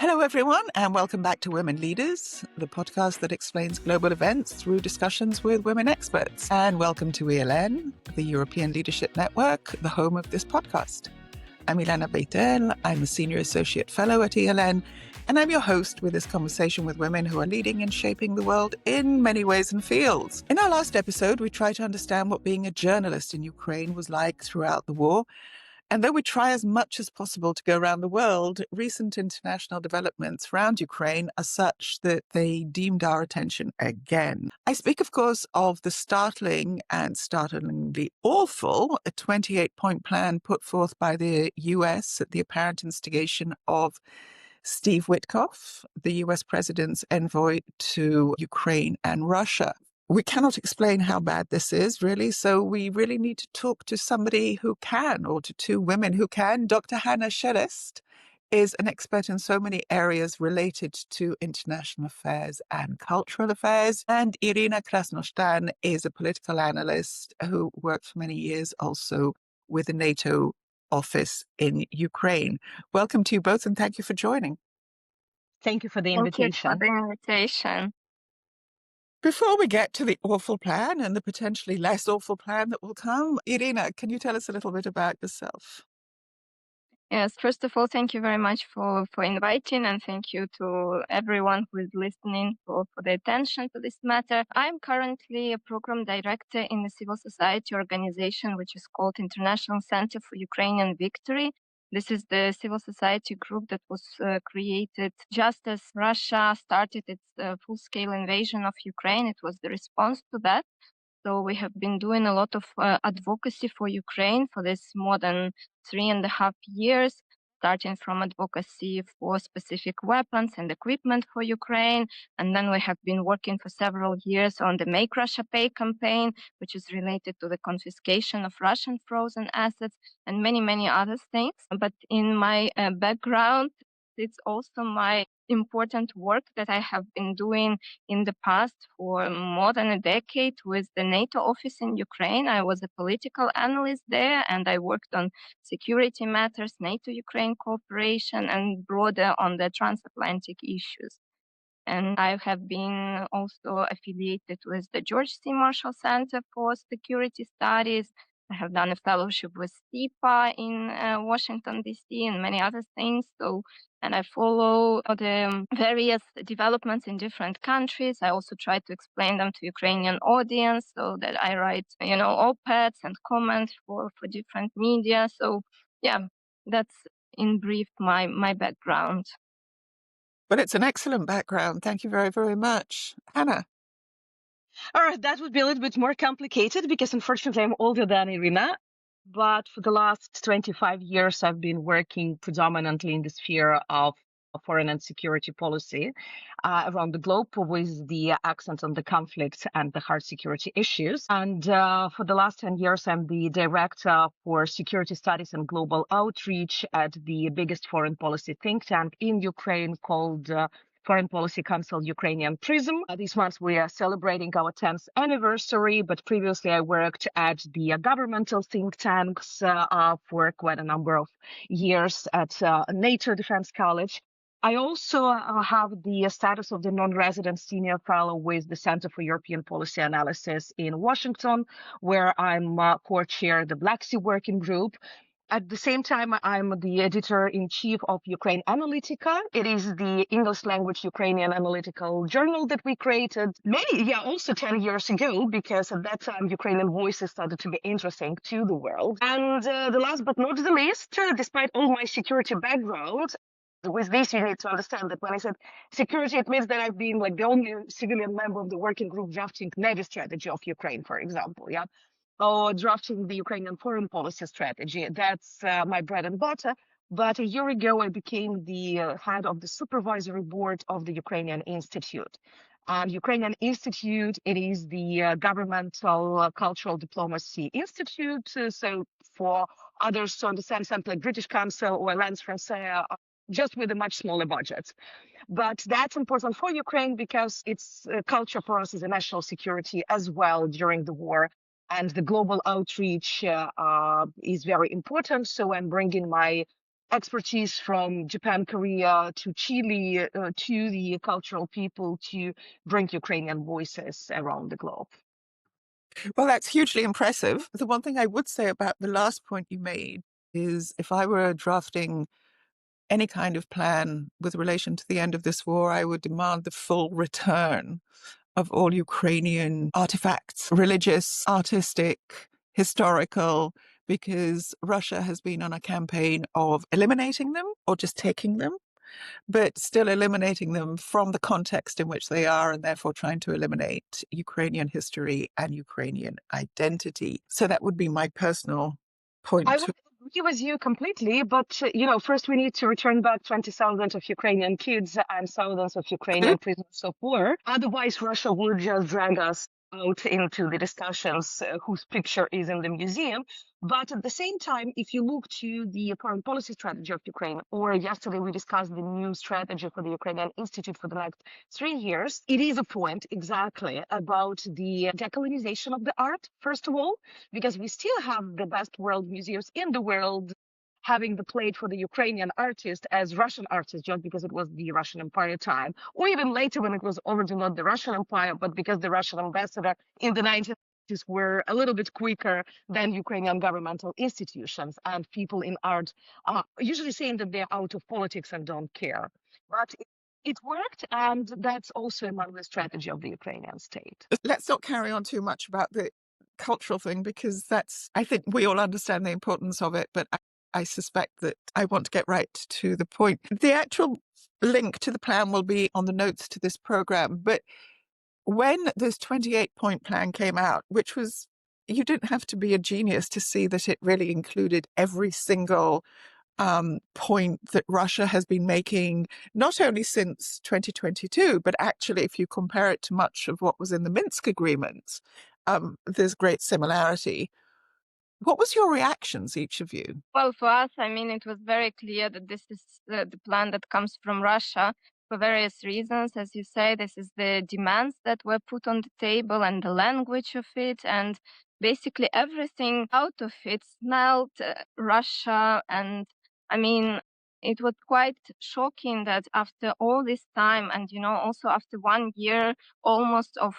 Hello, everyone, and welcome back to Women Leaders, the podcast that explains global events through discussions with women experts. And welcome to ELN, the European Leadership Network, the home of this podcast. I'm Ilana Beitel. I'm a Senior Associate Fellow at ELN, and I'm your host with this conversation with women who are leading and shaping the world in many ways and fields. In our last episode, we tried to understand what being a journalist in Ukraine was like throughout the war. And though we try as much as possible to go around the world, recent international developments around Ukraine are such that they deemed our attention again. I speak, of course, of the startling and startlingly awful 28-point plan put forth by the US at the apparent instigation of Steve Witkoff, the US president's envoy to Ukraine and Russia. We cannot explain how bad this is, really, so we really need to talk to somebody who can, or to two women who can. Dr. Hanna Shelest is an expert in so many areas related to international affairs and cultural affairs, and Iryna Krasnoshtan is a political analyst who worked for many years also with the NATO office in Ukraine. Welcome to you both, and thank you for joining. Thank you for the invitation. Thank you for the invitation. Before we get to the awful plan and the potentially less awful plan that will come, Iryna, can you tell us a little bit about yourself? Yes, first of all, thank you very much for inviting, and thank you to everyone who is listening for the attention to this matter. I'm currently a program director in the civil society organization, which is called International Center for Ukrainian Victory. This is the civil society group that was created just as Russia started its full-scale invasion of Ukraine. It was the response to that. So we have been doing a lot of advocacy for Ukraine for this more than 3.5 years, starting from advocacy for specific weapons and equipment for Ukraine. And then we have been working for several years on the Make Russia Pay campaign, which is related to the confiscation of Russian frozen assets and many, many other things. But in my background, it's also my important work that I have been doing in the past for more than a decade with the NATO office in Ukraine. I was a political analyst there, and I worked on security matters, NATO-Ukraine cooperation, and broader on the transatlantic issues. And I have been also affiliated with the George C. Marshall Center for Security Studies. I have done a fellowship with STIPA in Washington, D.C., and many other things. And I follow the various developments in different countries. I also try to explain them to Ukrainian audience, so that I write, op-eds and comments for different media. So, yeah, that's in brief my background. But it's an excellent background. Thank you very, very much. Hanna. All right, that would be a little bit more complicated because unfortunately I'm older than Iryna. But for the last 25 years, I've been working predominantly in the sphere of foreign and security policy around the globe with the accent on the conflict and the hard security issues. And for the last 10 years, I'm the director for security studies and global outreach at the biggest foreign policy think tank in Ukraine called Foreign Policy Council Ukrainian Prism. This month we are celebrating our 10th anniversary, but previously I worked at the governmental think tanks for quite a number of years at NATO Defense College. I also have the status of the non-resident senior fellow with the Center for European Policy Analysis in Washington, where I'm co-chair the Black Sea Working Group. At the same time, I'm the editor-in-chief of Ukraine Analytica. It is the English language Ukrainian analytical journal that we created also 10 years ago, because at that time, Ukrainian voices started to be interesting to the world. And the last but not the least, despite all my security background, with this, you need to understand that when I said security, it means that I've been like the only civilian member of the working group drafting Navy strategy of Ukraine, for example, or drafting the Ukrainian foreign policy strategy. That's my bread and butter. But a year ago, I became the head of the supervisory board of the Ukrainian Institute. Ukrainian Institute, it is the governmental cultural diplomacy institute. So for others to understand, something like British Council or Alliance Française, just with a much smaller budget. But that's important for Ukraine because its culture for us is a national security as well during the war. And the global outreach is very important. So I'm bringing my expertise from Japan, Korea to Chile to the cultural people to bring Ukrainian voices around the globe. Well, that's hugely impressive. The one thing I would say about the last point you made is if I were drafting any kind of plan with relation to the end of this war, I would demand the full return of all Ukrainian artifacts, religious, artistic, historical, because Russia has been on a campaign of eliminating them or just taking them, but still eliminating them from the context in which they are, and therefore trying to eliminate Ukrainian history and Ukrainian identity. So that would be my personal point. I would agree with you completely, but first we need to return back 20,000 of Ukrainian kids and thousands of Ukrainian prisoners of war. Otherwise, Russia would just drag us out into the discussions whose picture is in the museum. But at the same time, if you look to the foreign policy strategy of Ukraine, or yesterday we discussed the new strategy for the Ukrainian Institute for the next 3 years, it is a point exactly about the decolonization of the art, first of all, because we still have the best world museums in the world having the plate for the Ukrainian artist as Russian artist, just because it was the Russian Empire time, or even later when it was already not the Russian Empire, but because the Russian ambassador in the 1990s were a little bit quicker than Ukrainian governmental institutions, and people in art are usually saying that they're out of politics and don't care. But it worked, and that's also among the strategy of the Ukrainian state. Let's not carry on too much about the cultural thing, because I think we all understand the importance of it, but I suspect that I want to get right to the point. The actual link to the plan will be on the notes to this program, but when this 28-point plan came out, which was, you didn't have to be a genius to see that it really included every single point that Russia has been making, not only since 2022, but actually, if you compare it to much of what was in the Minsk agreements, there's great similarity. What was your reactions, each of you? Well, for us, it was very clear that this is the plan that comes from Russia for various reasons. As you say, this is the demands that were put on the table and the language of it, and basically everything out of it smelled Russia. And it was quite shocking that after all this time, and also after 1 year almost of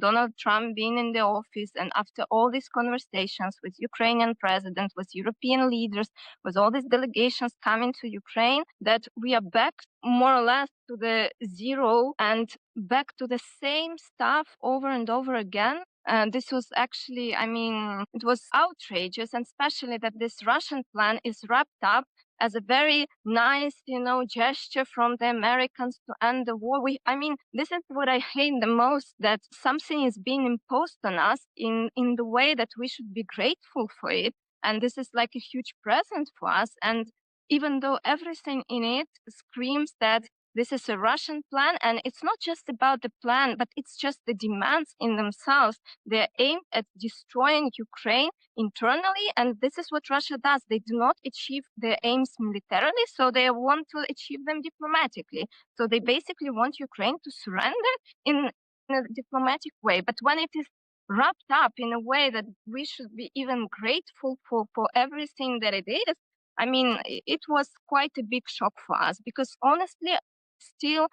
Donald Trump being in the office, and after all these conversations with Ukrainian president, with European leaders, with all these delegations coming to Ukraine, that we are back more or less to the zero and back to the same stuff over and over again. This was actually, it was outrageous, and especially that this Russian plan is wrapped up as a very nice, gesture from the Americans to end the war. This is what I hate the most, that something is being imposed on us in the way that we should be grateful for it. And this is like a huge present for us. And even though everything in it screams that this is a Russian plan, and it's not just about the plan, but it's just the demands in themselves. They're aimed at destroying Ukraine internally, and this is what Russia does. They do not achieve their aims militarily, so they want to achieve them diplomatically. So they basically want Ukraine to surrender in a diplomatic way. But when it is wrapped up in a way that we should be even grateful for everything that it is, it was quite a big shock for us, because honestly, still,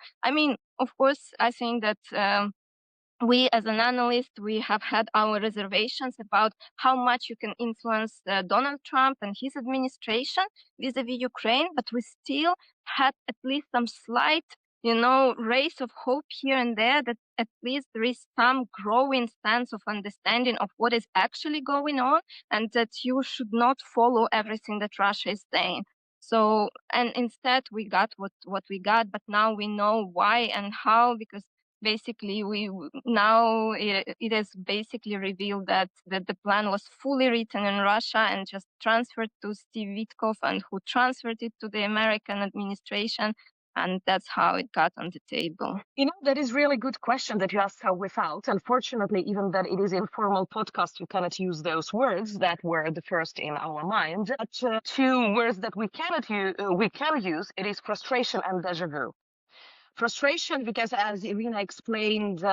of course, I think that we as an analyst, we have had our reservations about how much you can influence Donald Trump and his administration vis-a-vis Ukraine, but we still had at least some slight, rays of hope here and there, that at least there is some growing sense of understanding of what is actually going on, and that you should not follow everything that Russia is saying. So, and instead we got what we got, but now we know why and how, because basically it is basically revealed that the plan was fully written in Russia and just transferred to Steve Witkoff, and who transferred it to the American administration, and that's how it got on the table. That is really good question that you asked how we felt. Unfortunately, even that it is informal podcast, you cannot use those words that were the first in our mind. But two words that we can use, it is frustration and déjà vu. Frustration, because as Iryna explained,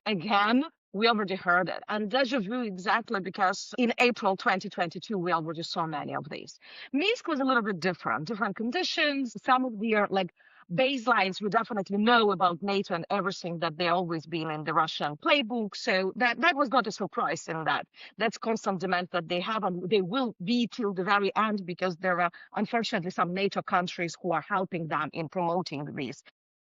again, We already heard it. And deja vu exactly because in April 2022, we already saw many of these. Minsk was a little bit different conditions. Some of the like baselines we definitely know about NATO and everything that they always been in the Russian playbook. So that was not a surprise in that. That's constant demand that they have and they will be till the very end because there are unfortunately some NATO countries who are helping them in promoting these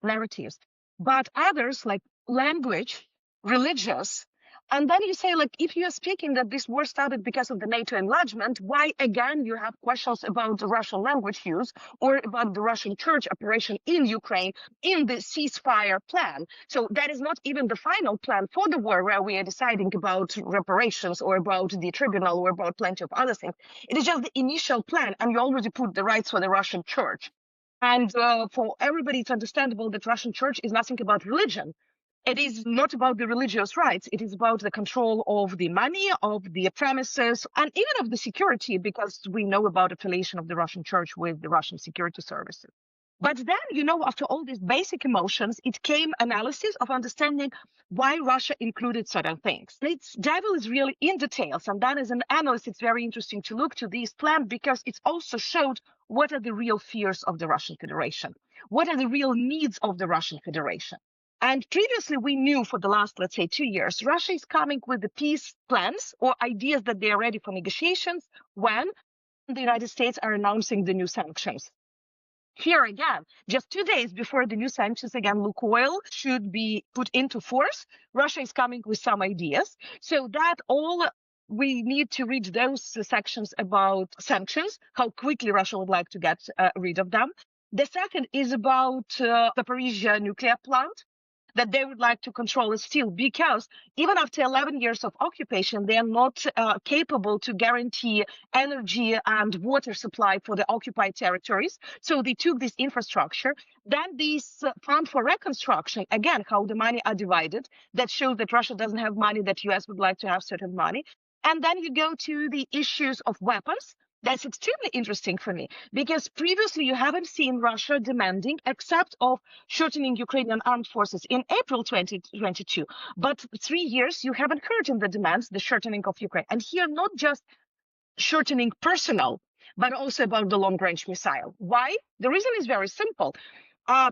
narratives. But others like language, religious, and then you say, like, if you are speaking that this war started because of the NATO enlargement, why again you have questions about the Russian language use or about the Russian church operation in Ukraine in the ceasefire plan? So that is not even the final plan for the war where we are deciding about reparations or about the tribunal or about plenty of other things. It is just the initial plan, and you already put the rights for the Russian church. And for everybody, it's understandable that Russian church is nothing about religion. It is not about the religious rights. It is about the control of the money, of the premises, and even of the security, because we know about affiliation of the Russian church with the Russian security services. But then, after all these basic emotions, it came analysis of understanding why Russia included certain things. Its devil is really in details. And then as an analyst, it's very interesting to look to these plans because it also showed what are the real fears of the Russian Federation? What are the real needs of the Russian Federation? And previously, we knew for the last, let's say, 2 years, Russia is coming with the peace plans or ideas that they are ready for negotiations when the United States are announcing the new sanctions. Here again, just 2 days before the new sanctions, again, Lukoil should be put into force. Russia is coming with some ideas. So that all we need to read those sections about sanctions, how quickly Russia would like to get rid of them. The second is about Zaporizhia nuclear plant that they would like to control it still, because even after 11 years of occupation, they are not capable to guarantee energy and water supply for the occupied territories. So they took this infrastructure. Then this fund for reconstruction, again, how the money are divided, that shows that Russia doesn't have money, that US would like to have certain money. And then you go to the issues of weapons. That's extremely interesting for me because previously you haven't seen Russia demanding, except of shortening Ukrainian armed forces in April 2022. But 3 years, you haven't heard in the demands the shortening of Ukraine. And here, not just shortening personnel, but also about the long-range missile. Why? The reason is very simple.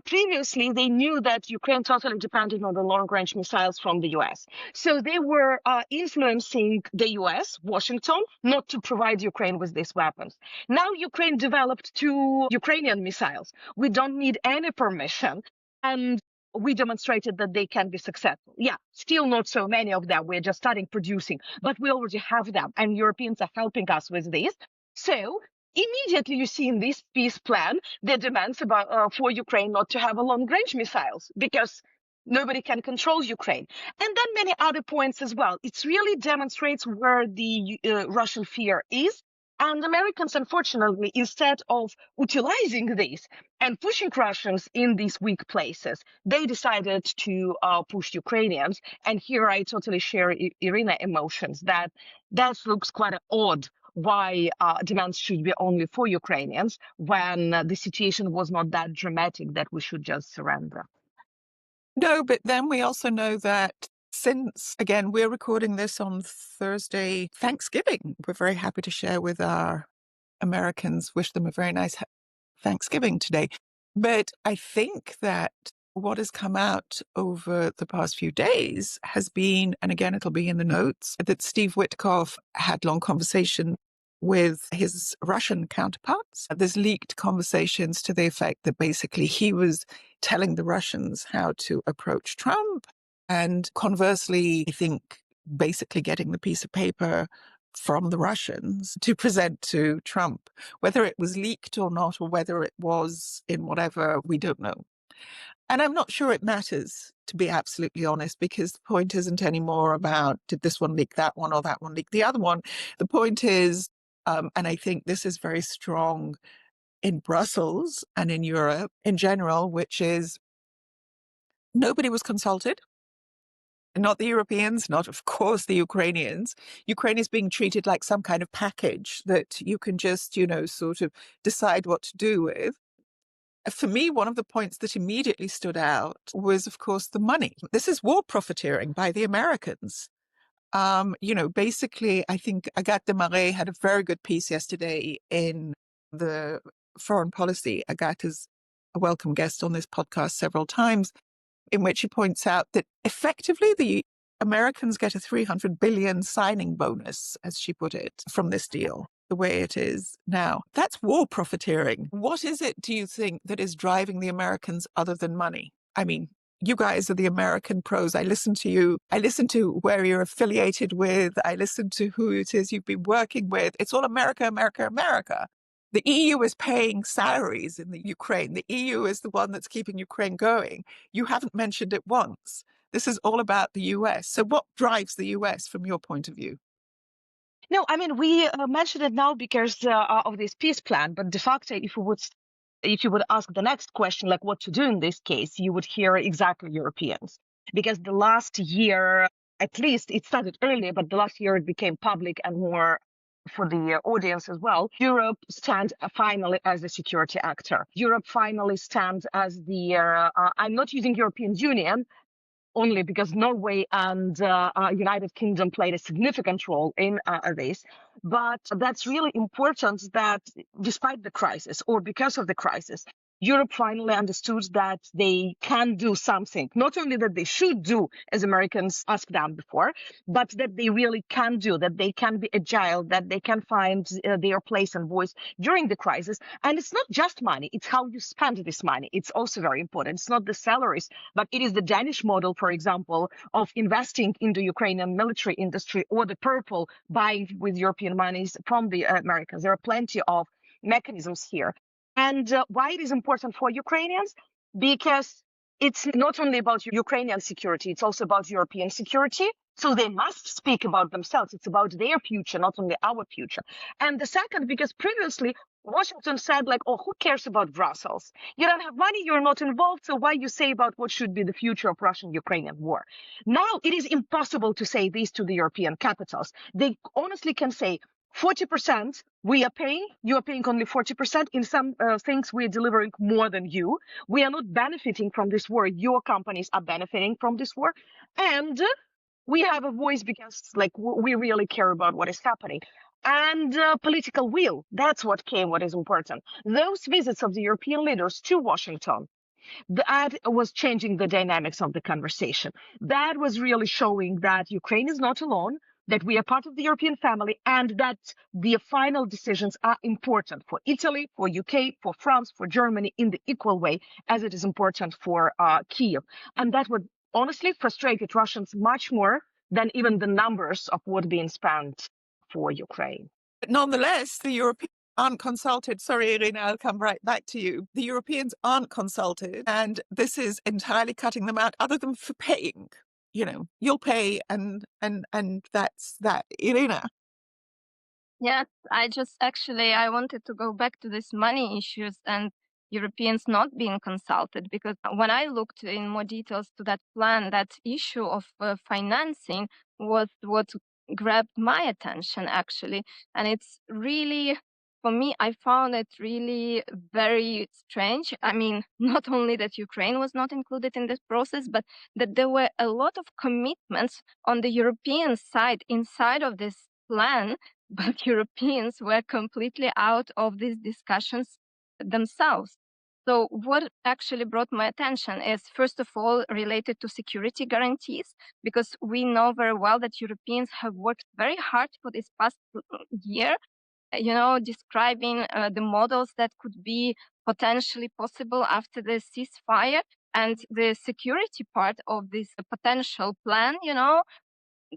Previously, they knew that Ukraine totally depended on the long-range missiles from the US. So they were influencing the US, Washington, not to provide Ukraine with these weapons. Now Ukraine developed 2 Ukrainian missiles. We don't need any permission. And we demonstrated that they can be successful. Yeah, still not so many of them. We're just starting producing, but we already have them. And Europeans are helping us with this. So immediately you see in this peace plan the demands about for Ukraine not to have a long-range missiles because nobody can control Ukraine. And then many other points as well. It really demonstrates where the Russian fear is. And Americans, unfortunately, instead of utilizing this and pushing Russians in these weak places, they decided to push Ukrainians. And here I totally share Irina emotions that looks quite odd why demands should be only for Ukrainians when the situation was not that dramatic that we should just surrender. No, but then we also know that since, again, we're recording this on Thursday, Thanksgiving, we're very happy to share with our Americans, wish them a very nice Thanksgiving today. But I think that what has come out over the past few days has been, and again, it'll be in the notes, that Steve Witkoff had long conversation with his Russian counterparts. There's leaked conversations to the effect that basically he was telling the Russians how to approach Trump. And conversely, I think basically getting the piece of paper from the Russians to present to Trump. Whether it was leaked or not, or whether it was in whatever, we don't know. And I'm not sure it matters, to be absolutely honest, because the point isn't anymore about did this one leak that one or that one leak the other one. The point is, and I think this is very strong in Brussels and in Europe in general, which is nobody was consulted. Not the Europeans, not, of course, the Ukrainians. Ukraine is being treated like some kind of package that you can just, sort of decide what to do with. For me, one of the points that immediately stood out was, of course, the money. This is war profiteering by the Americans. Basically, I think Agathe Desmarais had a very good piece yesterday in the Foreign Policy. Agathe is a welcome guest on this podcast several times, in which he points out that effectively the Americans get a 300 billion signing bonus, as she put it, from this deal, the way it is now. That's war profiteering. What is it, do you think, that is driving the Americans other than money? I mean, you guys are the American pros. I listen to you. I listen to where you're affiliated with. I listen to who it is you've been working with. It's all America, America, America. The EU is paying salaries in the Ukraine. The EU is the one that's keeping Ukraine going. You haven't mentioned it once. This is all about the US. So what drives the US from your point of view? No, I mean, we mentioned it now because of this peace plan, but de facto, if you would ask the next question, like what to do in this case, you would hear exactly Europeans. Because the last year, at least it started earlier, but the last year it became public and more for the audience as well. Europe stands finally as a security actor. Europe finally stands as I'm not using European Union, only because Norway and United Kingdom played a significant role in this. But that's really important that despite the crisis or because of the crisis, Europe finally understood that they can do something, not only that they should do, as Americans asked them before, but that they really can do, that they can be agile, that they can find their place and voice during the crisis. And it's not just money, it's how you spend this money. It's also very important. It's not the salaries, but it is the Danish model, for example, of investing in the Ukrainian military industry, or the purple buying with European monies from the Americans. There are plenty of mechanisms here. And why it is important for Ukrainians? Because it's not only about Ukrainian security, it's also about European security. So they must speak about themselves. It's about their future, not only our future. And the second, because previously Washington said, like, oh, who cares about Brussels? You don't have money, you're not involved, so why you say about what should be the future of Russian-Ukrainian war? Now it is impossible to say this to the European capitals. They honestly can say, 40% we are paying, you are paying only 40%. In some things we are delivering more than you. We are not benefiting from this war. Your companies are benefiting from this war. And we have a voice because we really care about what is happening. And political will, that's what is important. Those visits of the European leaders to Washington, that was changing the dynamics of the conversation. That was really showing that Ukraine is not alone, that we are part of the European family, and that the final decisions are important for Italy, for UK, for France, for Germany in the equal way as it is important for Kiev. And that would honestly frustrated Russians much more than even the numbers of what being spent for Ukraine. But nonetheless, the Europeans aren't consulted. Sorry, Iryna, I'll come right back to you. The Europeans aren't consulted, and this is entirely cutting them out, other than for paying. You'll pay, and that's that. Iryna. Yes, I wanted to go back to this money issues and Europeans not being consulted, because when I looked in more details to that plan, that issue of financing was what grabbed my attention, actually. And it's really, for me, I found it really very strange. I mean, not only that Ukraine was not included in this process, but that there were a lot of commitments on the European side inside of this plan, but Europeans were completely out of these discussions themselves. So what actually brought my attention is, first of all, related to security guarantees, because we know very well that Europeans have worked very hard for this past year, describing the models that could be potentially possible after the ceasefire. And the security part of this potential plan,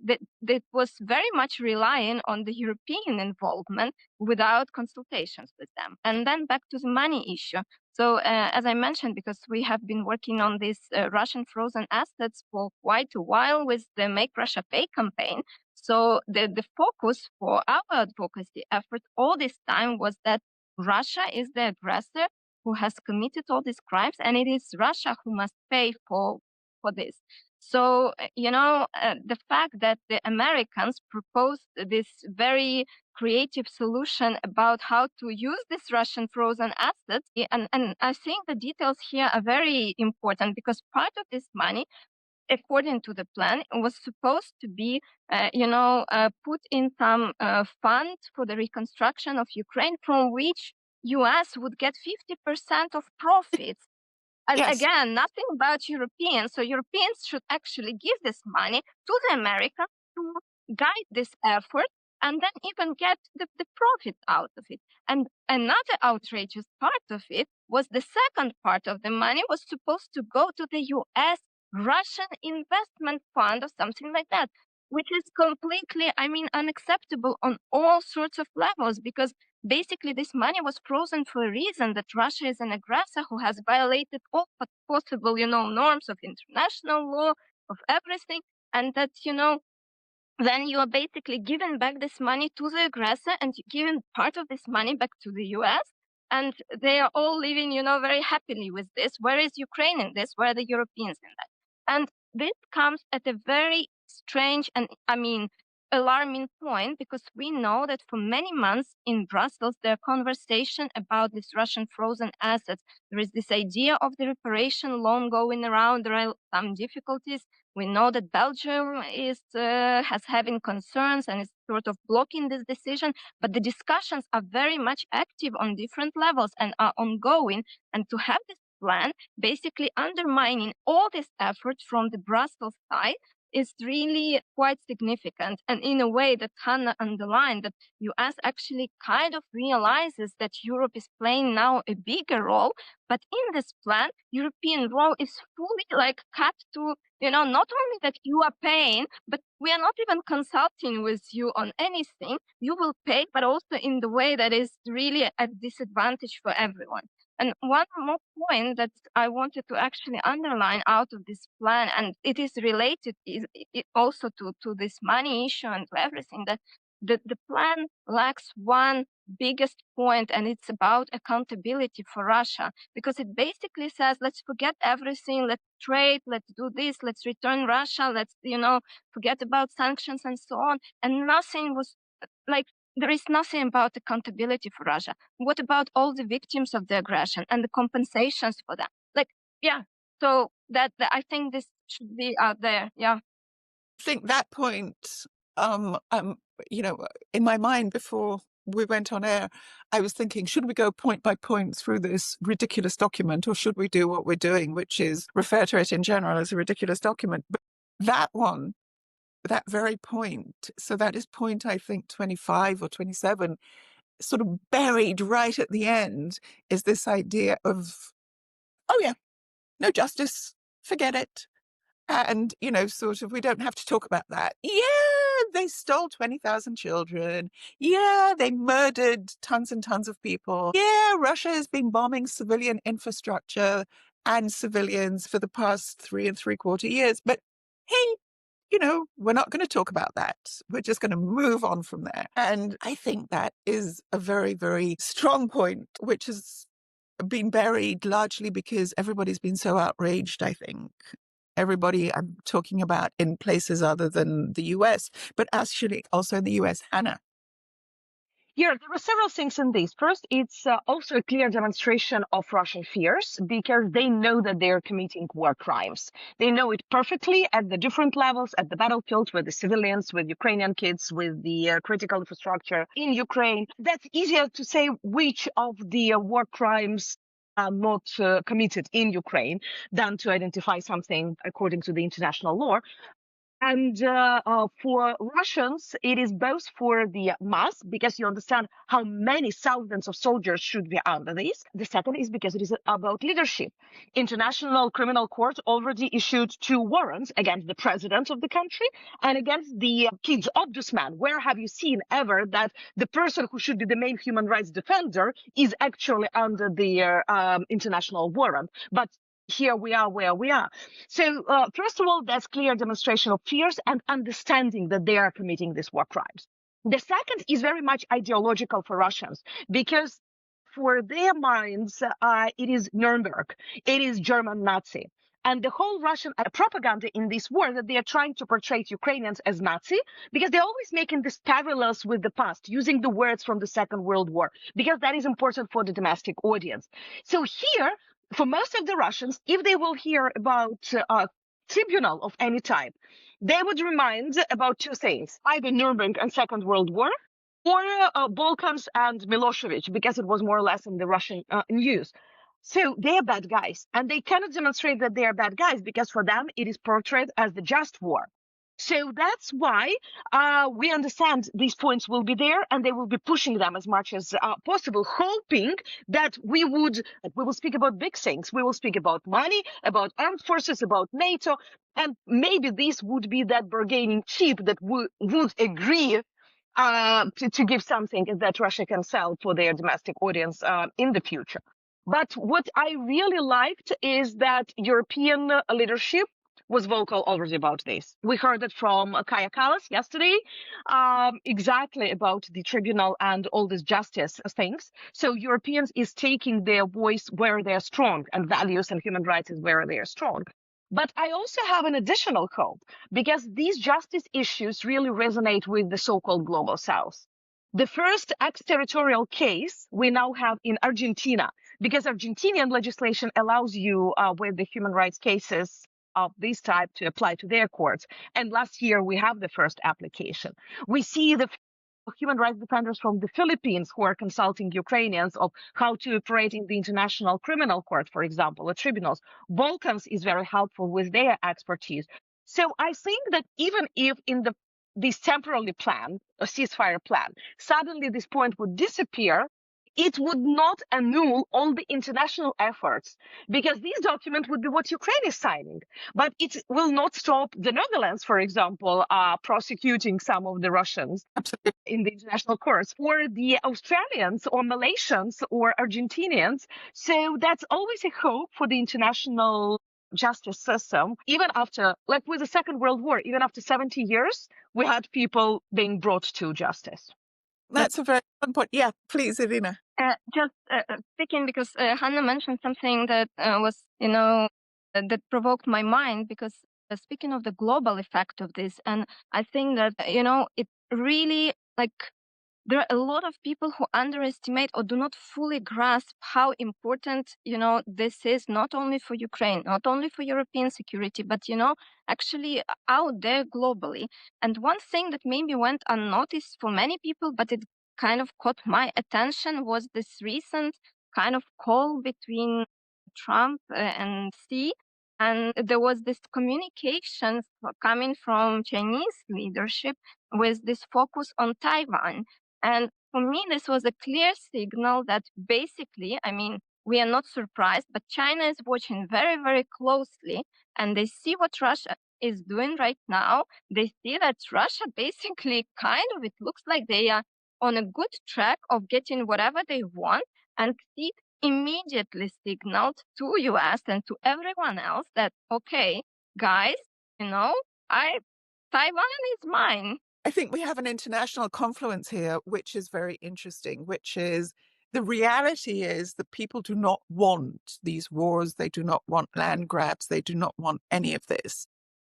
that was very much relying on the European involvement without consultations with them. And then back to the money issue. So as I mentioned, because we have been working on these Russian frozen assets for quite a while with the Make Russia Pay campaign. So the focus for our advocacy effort all this time was that Russia is the aggressor who has committed all these crimes, and it is Russia who must pay for this. So, the fact that the Americans proposed this very creative solution about how to use this Russian frozen assets, and I think the details here are very important, because part of this money, according to the plan, was supposed to be, put in some fund for the reconstruction of Ukraine, from which US would get 50% of profits. And Yes. again, nothing about Europeans. So Europeans should actually give this money to the Americans to guide this effort, and then even get the profit out of it. And another outrageous part of it was the second part of the money was supposed to go to the US Russian investment fund or something like that, which is completely, unacceptable on all sorts of levels, because basically this money was frozen for a reason, that Russia is an aggressor who has violated all possible, norms of international law, of everything, and that, then you are basically giving back this money to the aggressor, and giving part of this money back to the US. And they are all living, very happily with this. Where is Ukraine in this? Where are the Europeans in that? And this comes at a very strange and, alarming point, because we know that for many months in Brussels, there are conversation about this Russian frozen assets. There is this idea of the reparation loan going around. There are some difficulties. We know that Belgium has having concerns and is sort of blocking this decision, but the discussions are very much active on different levels and are ongoing. And to have this plan basically undermining all this effort from the Brussels side is really quite significant. And in a way that Hanna underlined, that US actually kind of realizes that Europe is playing now a bigger role, but in this plan, European role is fully cut to, not only that you are paying, but we are not even consulting with you on anything. You will pay, but also in the way that is really a disadvantage for everyone. And one more point that I wanted to actually underline out of this plan, and it is related also to this money issue and to everything, that the plan lacks one biggest point, and it's about accountability for Russia, because it basically says, let's forget everything, let's trade, let's do this, let's return Russia, let's, forget about sanctions and so on. And nothing was there is nothing about accountability for Russia. What about all the victims of the aggression and the compensations for them? So that I think this should be out there. Yeah. I think that point, in my mind before we went on air, I was thinking, should we go point by point through this ridiculous document, or should we do what we're doing, which is refer to it in general as a ridiculous document? But that one, that very point, so that is point, I think, 25 or 27, sort of buried right at the end is this idea of, oh yeah, no justice, forget it. And, sort of, we don't have to talk about that. Yeah, they stole 20,000 children. Yeah, they murdered tons and tons of people. Yeah, Russia has been bombing civilian infrastructure and civilians for the past 3.75 years. But hey, we're not going to talk about that. We're just going to move on from there. And I think that is a very, very strong point, which has been buried largely because everybody's been so outraged, I think. Everybody I'm talking about in places other than the US, but actually also in the US. Hanna. Yeah, there are several things in this. First, it's also a clear demonstration of Russian fears, because they know that they're committing war crimes. They know it perfectly at the different levels, at the battlefield, with the civilians, with Ukrainian kids, with the critical infrastructure in Ukraine. That's easier to say which of the war crimes are not committed in Ukraine than to identify something according to the international law. And for Russians, it is both for the mass, because you understand how many thousands of soldiers should be under this. The second is because it is about leadership. International Criminal Court already issued 2 warrants against the president of the country and against the kids ombudsman. Where have you seen ever that the person who should be the main human rights defender is actually under the international warrant? But here we are where we are. So first of all, that's clear demonstration of fears and understanding that they are committing these war crimes. The second is very much ideological for Russians, because for their minds, it is Nuremberg, it is German Nazi. And the whole Russian propaganda in this war that they are trying to portray Ukrainians as Nazi, because they're always making these parallels with the past, using the words from the Second World War, because that is important for the domestic audience. So here, for most of the Russians, if they will hear about a tribunal of any type, they would remind about two things: either Nuremberg and Second World War, or Balkans and Milosevic, because it was more or less in the Russian news. So they are bad guys, and they cannot demonstrate that they are bad guys because for them it is portrayed as the just war. So that's why we understand these points will be there, and they will be pushing them as much as possible, hoping that we will speak about big things. We will speak about money, about armed forces, about NATO, and maybe this would be that bargaining chip that would agree to give something that Russia can sell for their domestic audience in the future. But what I really liked is that European leadership was vocal already about this. We heard it from Kaja Kallas yesterday, exactly about the tribunal and all these justice things. So Europeans is taking their voice where they're strong, and values and human rights is where they are strong. But I also have an additional hope, because these justice issues really resonate with the so-called global south. The first extraterritorial case we now have in Argentina, because Argentinian legislation allows you with the human rights cases of this type to apply to their courts. And last year we have the first application. We see the human rights defenders from the Philippines who are consulting Ukrainians of how to operate in the International Criminal Court, for example, or tribunals. Balkans is very helpful with their expertise. So I think that even if in this temporarily plan, a ceasefire plan, suddenly this point would disappear, it would not annul all the international efforts, because this document would be what Ukraine is signing. But it will not stop the Netherlands, for example, prosecuting some of the Russians Absolutely. in the international courts, or the Australians or Malaysians or Argentinians. So that's always a hope for the international justice system. Even after, like with the Second World War, even after 70 years, we had people being brought to justice. That's a very fun point. Yeah, please, Iryna. Just speaking, because Hanna mentioned something that was, that provoked my mind, because speaking of the global effect of this, and I think that, it really, like, there are a lot of people who underestimate or do not fully grasp how important, this is, not only for Ukraine, not only for European security, but, actually out there globally. And one thing that maybe went unnoticed for many people, but it kind of caught my attention, was this recent kind of call between Trump and Xi. And there was this communication coming from Chinese leadership with this focus on Taiwan. And for me, this was a clear signal that basically, I mean, we are not surprised, but China is watching very, very closely, and they see what Russia is doing right now. They see that Russia basically it looks like they are on a good track of getting whatever they want, and Xi immediately signaled to US and to everyone else that, okay, guys, Taiwan is mine. I think we have an international confluence here, which is very interesting, which is the reality is that people do not want these wars. They do not want land grabs. They do not want any of this.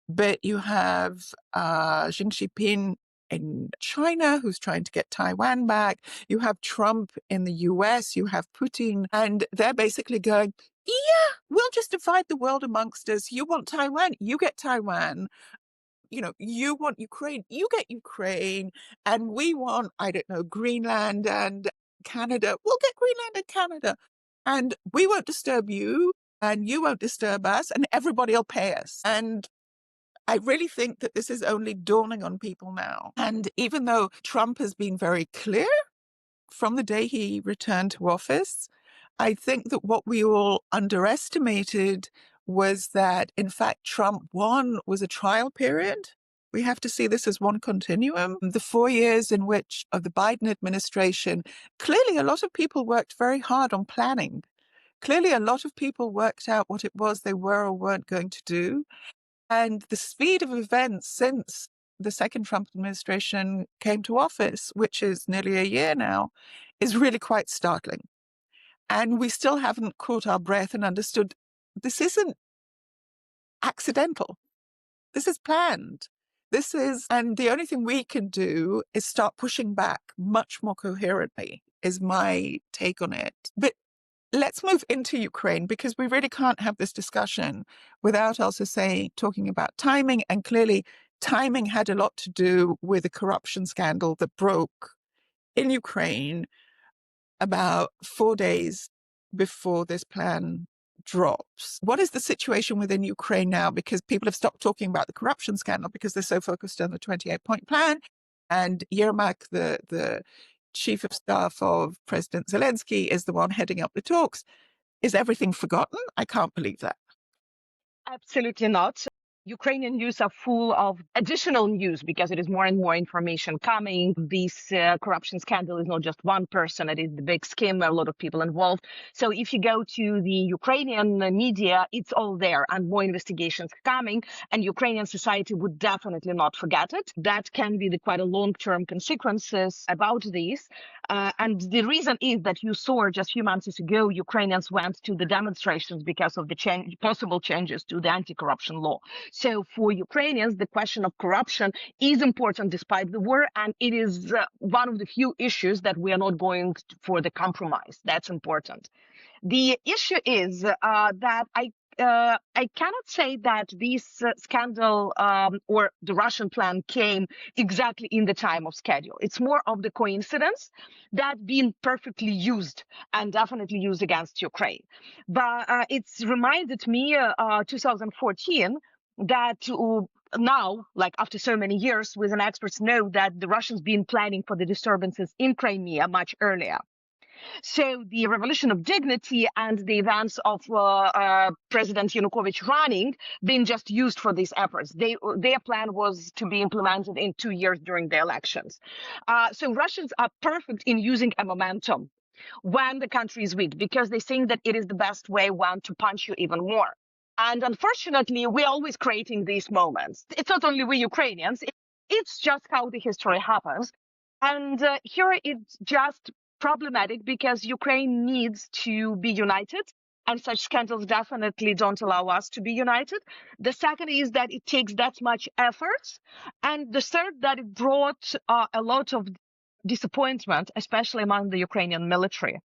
But you have Xi Jinping in China who's trying to get Taiwan back. You have Trump in the US. You have Putin. And they're basically going, yeah, we'll just divide the world amongst us. You want Taiwan, you get Taiwan. You want Ukraine, you get Ukraine, and we want, I don't know, Greenland and Canada. We'll get Greenland and Canada, and we won't disturb you, and you won't disturb us, and everybody will pay us. And I really think that this is only dawning on people now. And even though Trump has been very clear from the day he returned to office, I think that what we all underestimated was that, in fact, Trump 1 was a trial period. We have to see this as one continuum. The 4 years in which of the Biden administration, clearly a lot of people worked very hard on planning. Clearly a lot of people worked out what it was they were or weren't going to do. And the speed of events since the second Trump administration came to office, which is nearly a year now, is really quite startling. And we still haven't caught our breath and understood this isn't accidental. This is planned. And the only thing we can do is start pushing back much more coherently, is my take on it. But let's move into Ukraine, because we really can't have this discussion without also talking about timing. And clearly, timing had a lot to do with the corruption scandal that broke in Ukraine about 4 days before this plan drops. What is the situation within Ukraine now? Because people have stopped talking about the corruption scandal because they're so focused on the 28-point plan. And Yermak, the chief of staff of President Zelensky, is the one heading up the talks. Is everything forgotten? I can't believe that. Absolutely not. Ukrainian news are full of additional news because it is more and more information coming. This corruption scandal is not just one person. It is the big scheme, a lot of people involved. So if you go to the Ukrainian media, it's all there and more investigations coming, and Ukrainian society would definitely not forget it. That can be quite a long-term consequences about this. And the reason is that you saw just a few months ago, Ukrainians went to the demonstrations because of the possible changes to the anti-corruption law. So for Ukrainians, the question of corruption is important despite the war, and it is one of the few issues that we are not going for the compromise. That's important. The issue is that I cannot say that this scandal or the Russian plan came exactly in the time of schedule. It's more of the coincidence that been perfectly used and definitely used against Ukraine. But it's reminded me 2014 that now, like after so many years, with an experts know that the Russians been planning for the disturbances in Crimea much earlier. So the revolution of dignity and the events of President Yanukovych running been just used for these efforts. Their plan was to be implemented in 2 years during the elections. So Russians are perfect in using a momentum when the country is weak, because they think that it is the best way to punch you even more. And unfortunately, we're always creating these moments. It's not only we Ukrainians, it's just how the history happens. And here it's just problematic because Ukraine needs to be united, and such scandals definitely don't allow us to be united. The second is that it takes that much effort. And the third, that it brought a lot of disappointment, especially among the Ukrainian military.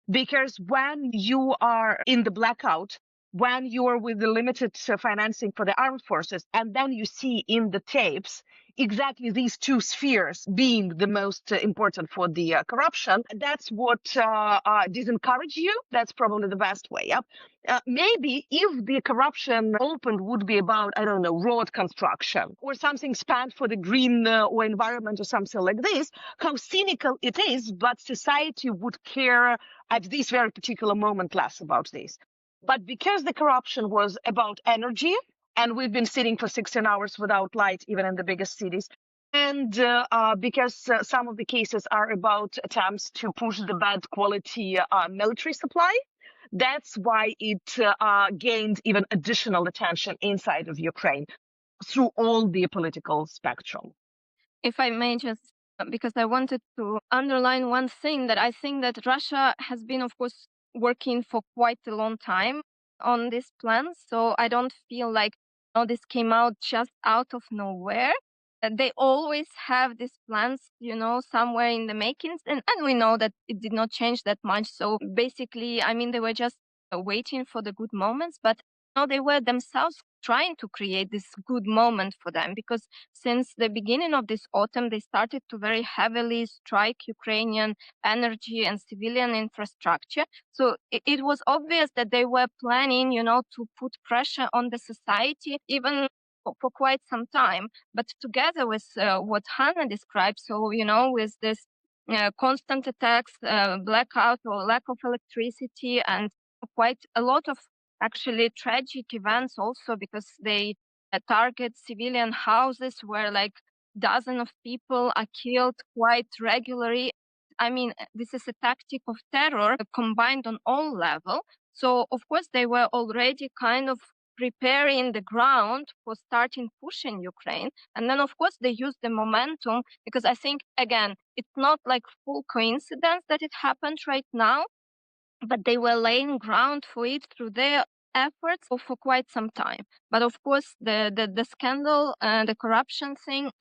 Because when you are in the blackout, when you are with the limited financing for the armed forces, and then you see in the tapes exactly these two spheres being the most important for the corruption, that's what disencourage you. That's probably the best way. Maybe if the corruption opened would be about, I don't know, road construction or something spent for the green or environment or something like this, how cynical it is, but society would care at this very particular moment less about this. But because the corruption was about energy, and we've been sitting for 16 hours without light, even in the biggest cities, and because some of the cases are about attempts to push the bad quality military supply, that's why it gained even additional attention inside of Ukraine through all the political spectrum. If I may just, because I wanted to underline one thing, that I think that Russia has been, of course, working for quite a long time on this plan. So I don't feel like this came out just out of nowhere. They always have these plans, somewhere in the makings. And we know that it did not change that much. So basically, I mean, they were just waiting for the good moments, but they were themselves trying to create this good moment for them, because since the beginning of this autumn, they started to very heavily strike Ukrainian energy and civilian infrastructure. So it was obvious that they were planning, to put pressure on the society, even for quite some time. But together with what Hanna described, so, with this constant attacks, blackout or lack of electricity, and quite a lot of actually tragic events also, because they target civilian houses where like dozens of people are killed quite regularly. I mean, this is a tactic of terror combined on all levels. So of course they were already kind of preparing the ground for starting pushing Ukraine. And then of course they used the momentum, because I think, again, it's not like full coincidence that it happened right now, but they were laying ground for it through their efforts for quite some time. But of course, the scandal, the corruption thing,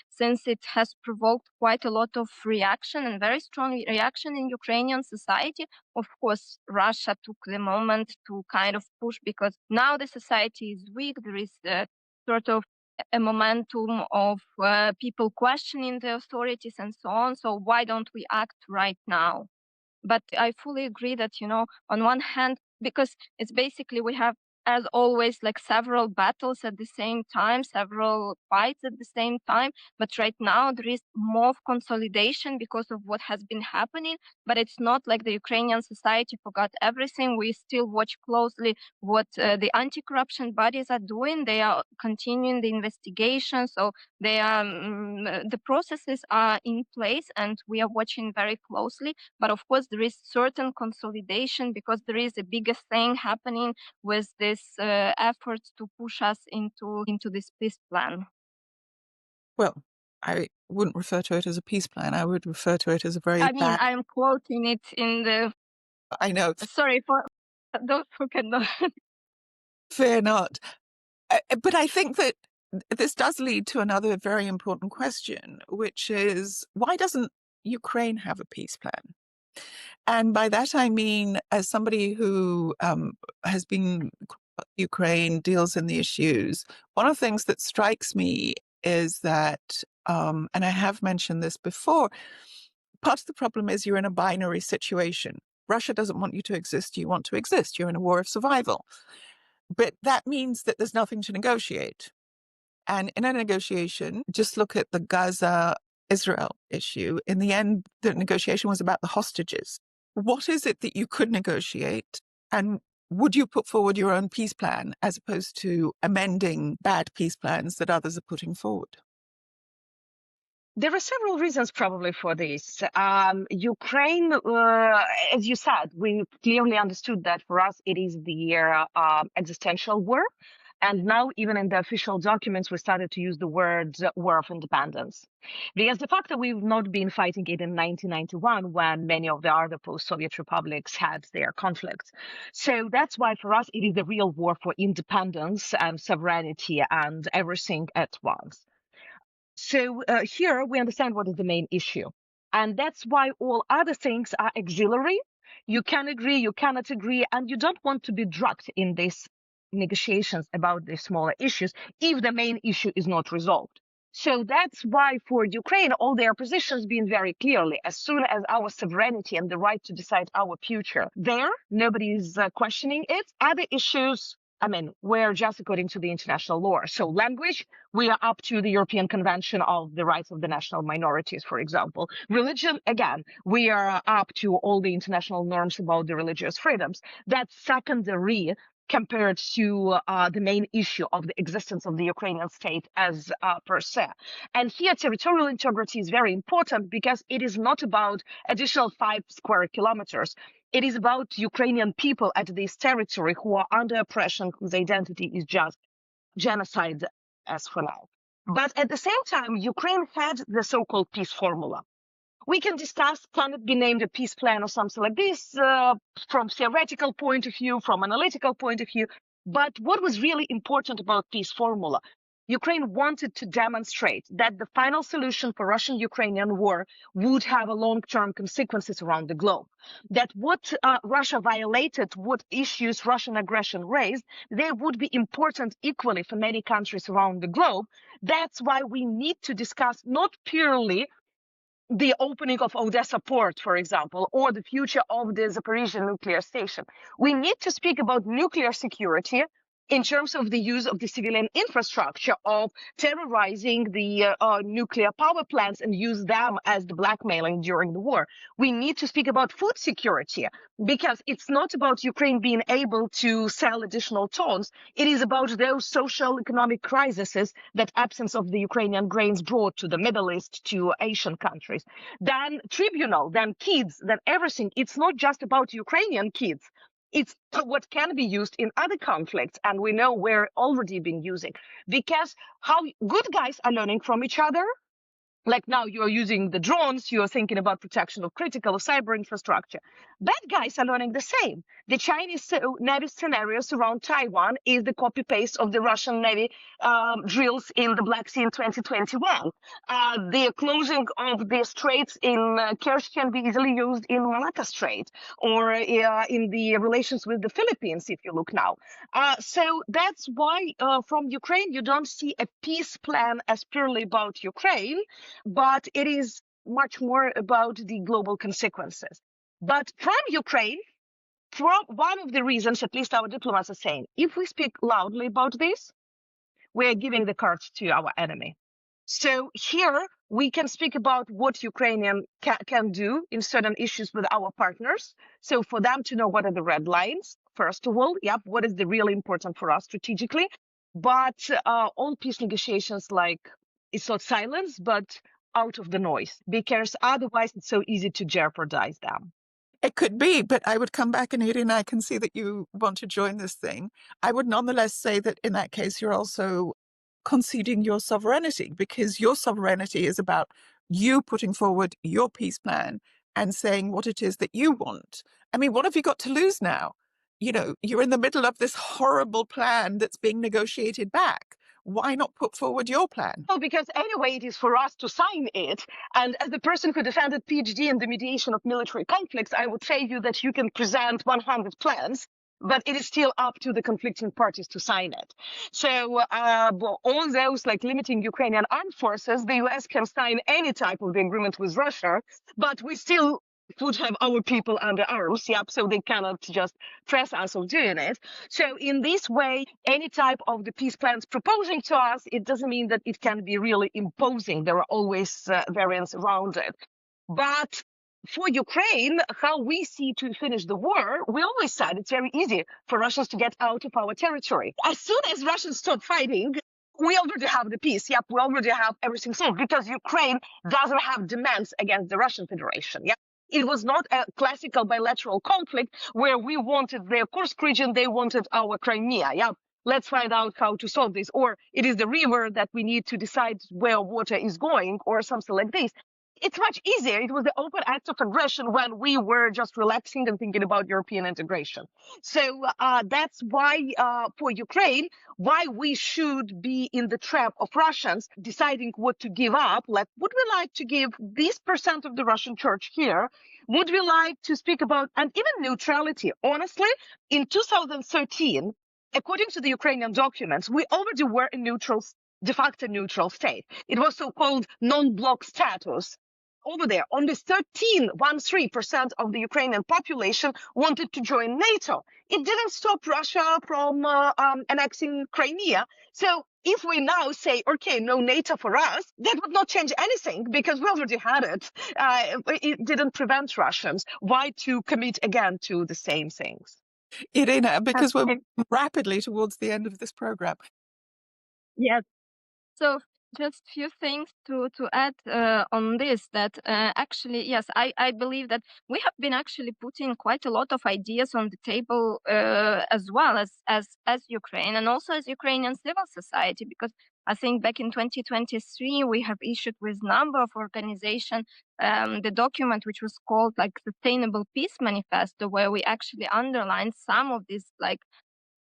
since it has provoked quite a lot of reaction and very strong reaction in Ukrainian society, of course, Russia took the moment to kind of push, because now the society is weak. There is sort of a momentum of people questioning the authorities and so on. So why don't we act right now? But I fully agree that, on one hand, because it's basically we have, as always, like several battles at the same time, several fights at the same time. But right now there is more consolidation because of what has been happening. But it's not like the Ukrainian society forgot everything. We still watch closely what the anti-corruption bodies are doing. They are continuing the investigation. So they are the processes are in place, and we are watching very closely. But of course, there is certain consolidation because there is a bigger thing happening with this efforts to push us into this peace plan. Well, I wouldn't refer to it as a peace plan. I would refer to it as a very bad... I'm quoting it in the... I know. Sorry for those who cannot. Fear not. But I think that this does lead to another very important question, which is, why doesn't Ukraine have a peace plan? And by that, I mean, as somebody who has been Ukraine, deals in the issues, one of the things that strikes me is that, and I have mentioned this before, part of the problem is you're in a binary situation. Russia doesn't want you to exist. You want to exist. You're in a war of survival. But that means that there's nothing to negotiate. And in a negotiation, just look at the Gaza-Israel issue. In the end, the negotiation was about the hostages. What is it that you could negotiate? And would you put forward your own peace plan as opposed to amending bad peace plans that others are putting forward? There are several reasons probably for this. Ukraine, as you said, we clearly understood that for us it is the existential war. And now, even in the official documents, we started to use the word war of independence. Because the fact that we've not been fighting it in 1991, when many of the other post-Soviet republics had their conflicts. So that's why for us, it is the real war for independence and sovereignty and everything at once. So here we understand what is the main issue. And that's why all other things are auxiliary. You can agree, you cannot agree, and you don't want to be dragged in these negotiations about the smaller issues if the main issue is not resolved. So that's why for Ukraine, all their positions being very clearly, as soon as our sovereignty and the right to decide our future there, nobody is questioning it. Other issues, we're just according to the international law. So language, we are up to the European Convention of the Rights of the National Minorities, for example. Religion, again, we are up to all the international norms about the religious freedoms. That's secondary compared to the main issue of the existence of the Ukrainian state as per se. And here, territorial integrity is very important because it is not about additional 5 square kilometers. It is about Ukrainian people at this territory who are under oppression, whose identity is just genocide as for now. But at the same time, Ukraine had the so-called peace formula. We can discuss, can it be named a peace plan or something like this, from theoretical point of view, from analytical point of view. But what was really important about peace formula? Ukraine wanted to demonstrate that the final solution for Russian-Ukrainian war would have a long-term consequences around the globe. That what Russia violated, what issues Russian aggression raised, they would be important equally for many countries around the globe. That's why we need to discuss not purely the opening of Odessa port, for example, or the future of the Zaporizhzhia nuclear station. We need to speak about nuclear security in terms of the use of the civilian infrastructure, of terrorizing the nuclear power plants and use them as the blackmailing during the war. We need to speak about food security, because it's not about Ukraine being able to sell additional tons. It is about those social economic crises that absence of the Ukrainian grains brought to the Middle East, to Asian countries. Then tribunal, then kids, then everything. It's not just about Ukrainian kids. It's what can be used in other conflicts, and we know we're already been using, because how good guys are learning from each other, Like now you're using the drones, you're thinking about protection of critical cyber infrastructure. Bad guys are learning the same. The Chinese Navy scenarios around Taiwan is the copy paste of the Russian Navy drills in the Black Sea in 2021. The closing of the straits in Kerch can be easily used in Malacca Strait or in the relations with the Philippines, if you look now. So that's why from Ukraine, you don't see a peace plan as purely about Ukraine, but it is much more about the global consequences. But from Ukraine, from one of the reasons, at least our diplomats are saying, if we speak loudly about this, we are giving the cards to our enemy. So here we can speak about what Ukrainian can do in certain issues with our partners. So for them to know what are the red lines, first of all, what is the really important for us strategically. But all peace negotiations, like, it's not silence, but out of the noise, because otherwise it's so easy to jeopardize them. It could be, but I would come back, and Iryna, I can see that you want to join this thing. I would nonetheless say that in that case, you're also conceding your sovereignty, because your sovereignty is about you putting forward your peace plan and saying what it is that you want. I mean, what have you got to lose now? You know, you're in the middle of this horrible plan that's being negotiated back. Why not put forward your plan? Well, because anyway, it is for us to sign it. And as the person who defended PhD in the mediation of military conflicts, I would say you that you can present 100 plans, but it is still up to the conflicting parties to sign it. So all those like limiting Ukrainian armed forces, the US can sign any type of the agreement with Russia, but we still would have our people under arms, so they cannot just press us of doing it. So in this way, any type of the peace plans proposing to us, it doesn't mean that it can be really imposing. There are always variants around it. But for Ukraine, how we see to finish the war, we always said it's very easy for Russians to get out of our territory. As soon as Russians stop fighting, we already have the peace. We already have everything solved, because Ukraine doesn't have demands against the Russian Federation. It was not a classical bilateral conflict where we wanted their Kursk region, they wanted our Crimea. Let's find out how to solve this. Or it is the river that we need to decide where water is going, or something like this. It's much easier. It was the open act of aggression when we were just relaxing and thinking about European integration. So that's why for Ukraine, why we should be in the trap of Russians deciding what to give up. Like, would we like to give this % of the Russian church here? Would we like to speak about, and even neutrality? Honestly, in 2013, according to the Ukrainian documents, we already were a neutral, de facto neutral state. It was so-called non-bloc status. Over there, only 13% of the Ukrainian population wanted to join NATO. It didn't stop Russia from annexing Crimea. So if we now say, okay, no NATO for us, that would not change anything, because we already had it. It didn't prevent Russians. Why to commit again to the same things? Iryna, because we're moving rapidly towards the end of this program. Yes. So just few things to add on this, that actually, yes, I believe that we have been actually putting quite a lot of ideas on the table as well as Ukraine, and also as Ukrainian civil society, because I think back in 2023 we have issued with number of organizations the document which was called like Sustainable Peace Manifesto, where we actually underlined some of these like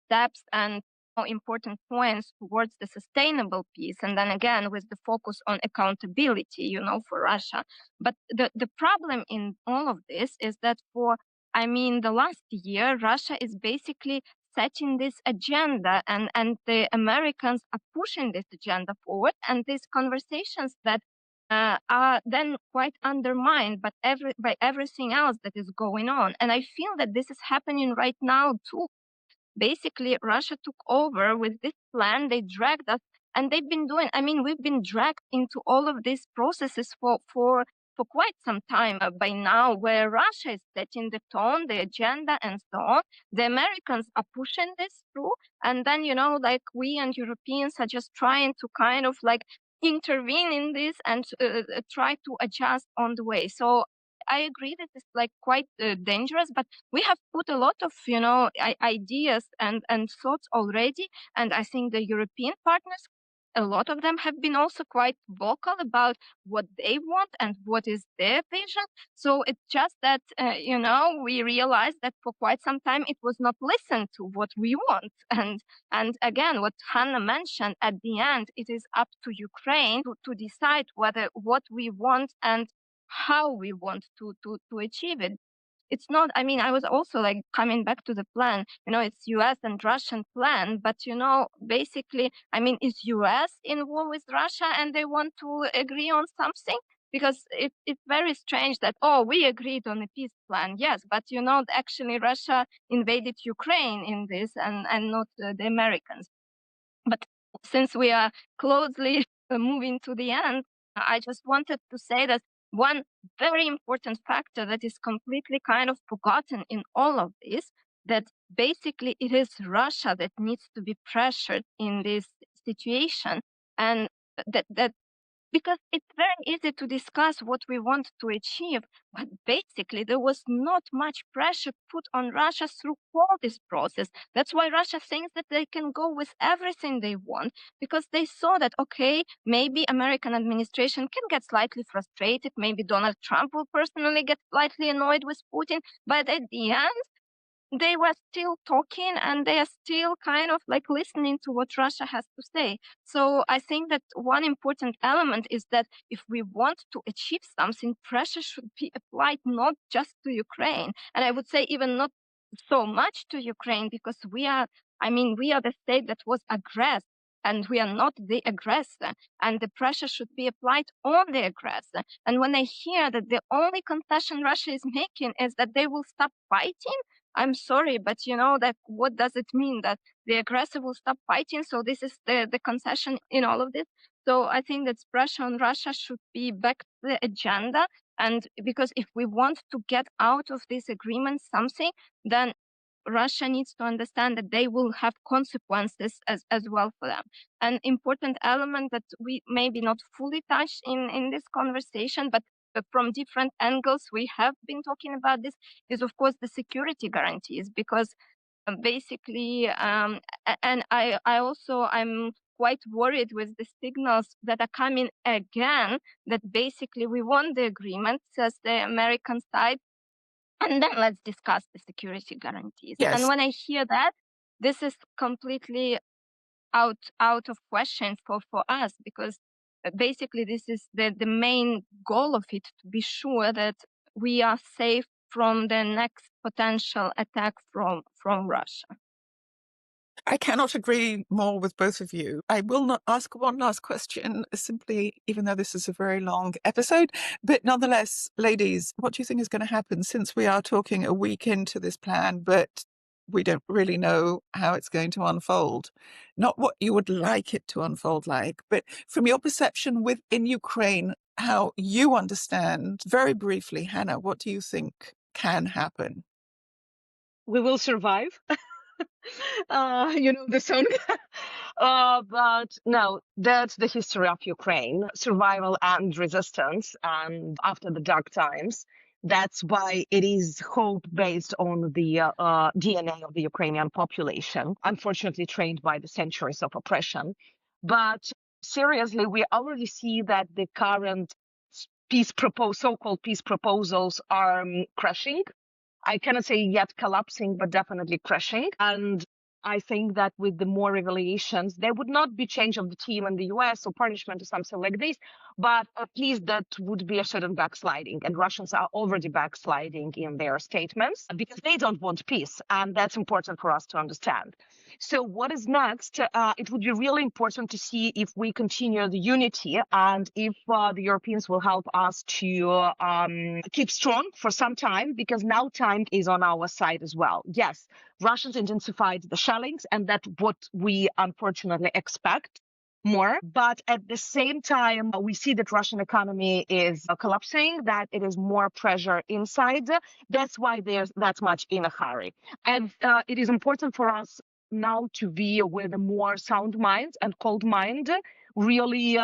steps and important points towards the sustainable peace, and then again with the focus on accountability, for Russia. But the problem in all of this is that the last year, Russia is basically setting this agenda, and the Americans are pushing this agenda forward, and these conversations that are then quite undermined by everything else that is going on. And I feel that this is happening right now too. Basically, Russia took over with this plan. They dragged us, and they've been doing. We've been dragged into all of these processes for quite some time by now, where Russia is setting the tone, the agenda, and so on. The Americans are pushing this through, and then we and Europeans are just trying to kind of like intervene in this and try to adjust on the way. So I agree that it's like quite dangerous, but we have put a lot of ideas and thoughts already, and I think the European partners a lot of them have been also quite vocal about what they want and what is their vision. So it's just that, we realized that for quite some time it was not listened to what we want. And again, what Hanna mentioned at the end, it is up to Ukraine to decide whether what we want and how we want to achieve it. It's not, I was also like coming back to the plan, it's US and Russian plan, but basically, is US in war with Russia and they want to agree on something? Because it's very strange that, we agreed on a peace plan. Yes, but actually Russia invaded Ukraine in this and not the Americans. But since we are closely moving to the end, I just wanted to say that one very important factor that is completely kind of forgotten in all of this, that basically it is Russia that needs to be pressured in this situation. And that because it's very easy to discuss what we want to achieve, but basically there was not much pressure put on Russia through all this process. That's why Russia thinks that they can go with everything they want, because they saw that, okay, maybe American administration can get slightly frustrated, maybe Donald Trump will personally get slightly annoyed with Putin, but at the end, they were still talking and they are still kind of like listening to what Russia has to say. So I think that one important element is that if we want to achieve something, pressure should be applied not just to Ukraine. And I would say even not so much to Ukraine, because we are the state that was aggressed and we are not the aggressor, and the pressure should be applied on the aggressor. And when I hear that the only concession Russia is making is that they will stop fighting, I'm sorry, but that what does it mean that the aggressor will stop fighting? So this is the concession in all of this. So I think that pressure on Russia should be back to the agenda. And because if we want to get out of this agreement something, then Russia needs to understand that they will have consequences as well for them. An important element that we maybe not fully touched in this conversation, but from different angles we have been talking about this, is of course the security guarantees, because basically, and I'm quite worried with the signals that are coming again, that basically we won the agreement, says the American side, and then let's discuss the security guarantees. Yes. And when I hear that, this is completely out of question for us, because basically this is the main goal of it, to be sure that we are safe from the next potential attack from Russia. I cannot agree more with both of you. I will not ask one last question, simply, even though this is a very long episode. But nonetheless, ladies, what do you think is going to happen, since we are talking a week into this plan, but we don't really know how it's going to unfold? Not what you would like it to unfold like, but from your perception within Ukraine, how you understand, very briefly, Hanna, what do you think can happen? We will survive. The song. But no, that's the history of Ukraine: survival and resistance. And after the dark times, that's why it is hope based on the DNA of the Ukrainian population, unfortunately trained by the centuries of oppression. But seriously, we already see that the current so-called peace proposals are crashing. I cannot say yet collapsing, but definitely crashing. And I think that with the more revelations, there would not be change of the team in the US or punishment or something like this, but at least that would be a certain backsliding. And Russians are already backsliding in their statements because they don't want peace. And that's important for us to understand. So what is next? It would be really important to see if we continue the unity and if the Europeans will help us to keep strong for some time, because now time is on our side as well. Yes, Russians intensified the shellings, and that's what we unfortunately expect more. But at the same time, we see that Russian economy is collapsing, that it is more pressure inside. That's why there's that much in a hurry. And it is important for us now to be with a more sound mind and cold mind, really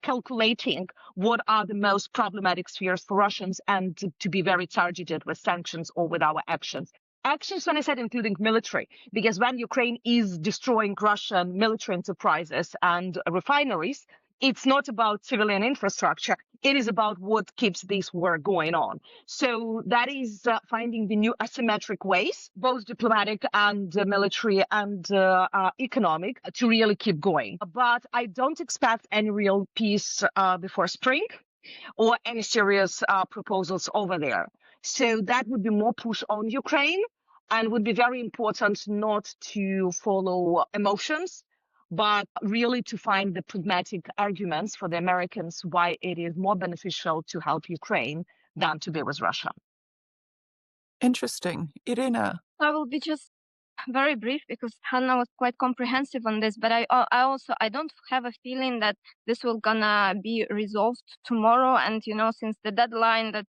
calculating what are the most problematic spheres for Russians, and to be very targeted with sanctions or with our actions. Actions, when I said including military, because when Ukraine is destroying Russian military enterprises and refineries, it's not about civilian infrastructure. It is about what keeps this war going on. So that is finding the new asymmetric ways, both diplomatic and military and economic, to really keep going. But I don't expect any real peace before spring, or any serious proposals over there. So that would be more push on Ukraine, and would be very important not to follow emotions, but really to find the pragmatic arguments for the Americans why it is more beneficial to help Ukraine than to be with Russia. Interesting. Iryna. I will be just very brief because Hanna was quite comprehensive on this, but I don't have a feeling that this will gonna be resolved tomorrow. And since the deadline that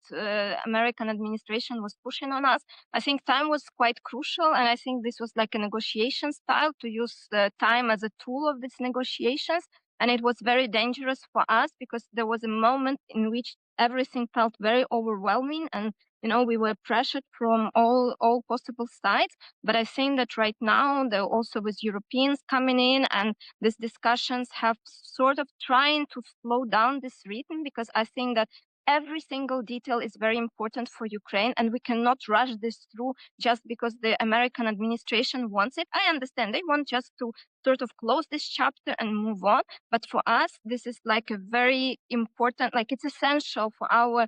American administration was pushing on us, I think time was quite crucial, and I think this was like a negotiation style to use the time as a tool of these negotiations. And it was very dangerous for us because there was a moment in which everything felt very overwhelming, and we were pressured from all possible sides. But I think that right now, there also with Europeans coming in, and these discussions have sort of trying to slow down this rhythm, because I think that every single detail is very important for Ukraine, and we cannot rush this through just because the American administration wants it. I understand they want just to sort of close this chapter and move on. But for us, this is like a very important, like it's essential for our,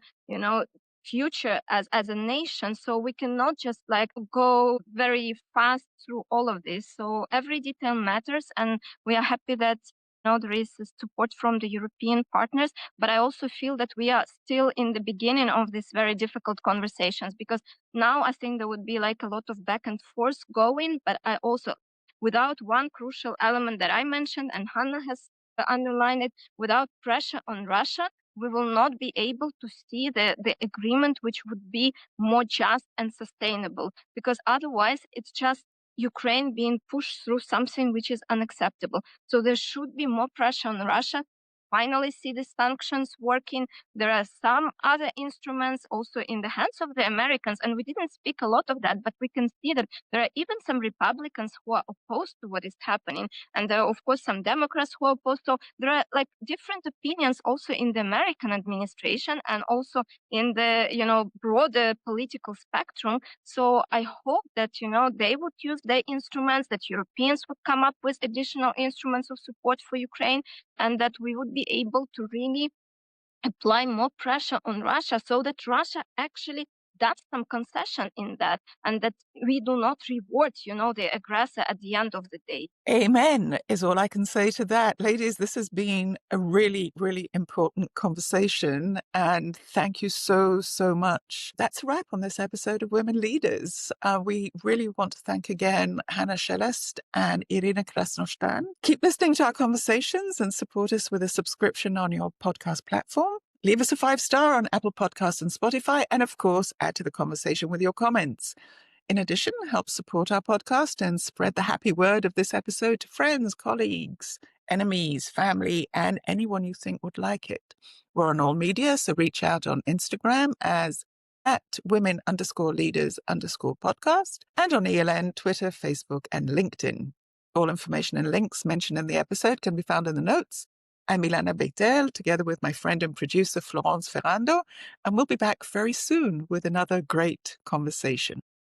future as a nation. So we cannot just like go very fast through all of this. So every detail matters, and we are happy that there is support from the European partners. But I also feel that we are still in the beginning of these very difficult conversations, because now I think there would be like a lot of back and forth going. But I also, without one crucial element that I mentioned, and Hanna has underlined it, without pressure on Russia, we will not be able to see the agreement which would be more just and sustainable, because otherwise it's just Ukraine being pushed through something which is unacceptable. So there should be more pressure on Russia. Finally see the sanctions working. There are some other instruments also in the hands of the Americans, and we didn't speak a lot of that, but we can see that there are even some Republicans who are opposed to what is happening, and there are of course some Democrats who are opposed. So there are like different opinions also in the American administration and also in the broader political spectrum. So I hope that they would use their instruments, that Europeans would come up with additional instruments of support for Ukraine, and that we would be able to really apply more pressure on Russia so that Russia actually does some concession in that, and that we do not reward, the aggressor at the end of the day. Amen is all I can say to that. Ladies, this has been a really, really important conversation, and thank you so, so much. That's a wrap on this episode of Women Leaders. We really want to thank again Hanna Shelest and Iryna Krasnoshtan. Keep listening to our conversations and support us with a subscription on your podcast platform. Leave us a 5-star on Apple Podcasts and Spotify, and of course, add to the conversation with your comments. In addition, help support our podcast and spread the happy word of this episode to friends, colleagues, enemies, family, and anyone you think would like it. We're on all media, so reach out on Instagram as @women_leaders_podcast, and on ELN, Twitter, Facebook, and LinkedIn. All information and links mentioned in the episode can be found in the notes. I'm Milana Beitel, together with my friend and producer Florence Ferrando, and we'll be back very soon with another great conversation.